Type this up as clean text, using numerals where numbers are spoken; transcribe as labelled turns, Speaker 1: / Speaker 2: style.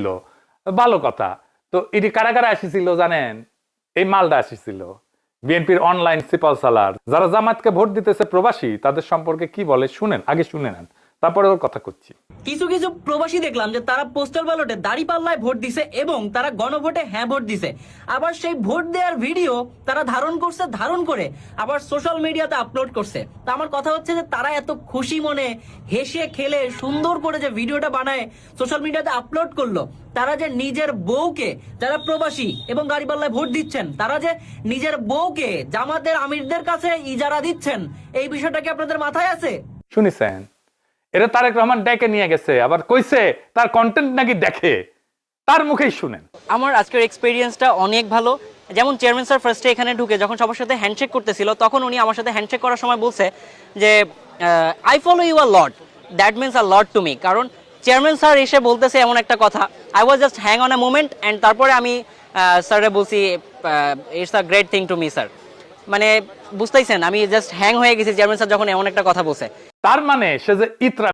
Speaker 1: হইলো, ভালো কথা। তো এটি কারা কারা আসিছিল জানেন? এই মালদা আসিছিল বিএনপির অনলাইন সিপাল সালার। যারা জামাতকে ভোট দিতেছে প্রবাসী, তাদের সম্পর্কে কি বলে শুনেন, আগে শুনে নেন, তারপরে ওর কথা করছি।
Speaker 2: কিছু কিছু প্রবাসী দেখলাম যে তারা পোস্টাল ব্যালটে দাঁড়িপাল্লায় ভোট দিছে এবং তারা গণভোটে হ্যাঁ ভোট দিছে। আবার সেই ভোট দেওয়ার ভিডিও তারা ধারণ করে আবার সোশ্যাল মিডিয়াতে আপলোড করছে। তা আমার কথা হচ্ছে যে তারা এত খুশি মনে হেসে খেলে সুন্দর করে যে ভিডিওটা বানায় সোশ্যাল মিডিয়াতে আপলোড করলো, তারা যে নিজের বউকে, যারা প্রবাসী এবং গাড়িপাল্লায় ভোট দিচ্ছেন, তারা যে নিজের বউকে জামাতের আমিরদের কাছে ইজারা দিচ্ছেন, এই বিষয়টা কি আপনাদের মাথায় আছে?
Speaker 1: শুনেছেন? এটা তারেক রহমান ডেকে নিয়ে গেছে, আবার কইছে তার কন্টেন্ট নাকি দেখে, তার মুখেই শুনেন।
Speaker 3: আমার আজকের এক্সপেরিয়েন্সটা অনেক ভালো। যেমন চেয়ারম্যান স্যার ফার্স্টে এখানে ঢুকে যখন সবার সাথে হ্যান্ডশেক করতেছিল, তখন উনি আমার সাথে হ্যান্ডশেক করার সময় বলছে যে I follow you a lot, that means a lot to me. কারণ চেয়ারম্যান স্যার এসে বলতেছে এমন একটা কথা, I was just hang on a moment, and তারপরে আমি স্যারে বলছি it's a great thing to me sir. মানে বুঝতেইছেন, আমি জাস্ট হ্যাং হয়ে গেছি চেয়ারম্যান স্যার যখন এমন একটা কথা বলছে।
Speaker 1: তার মানে সে যে ইতরা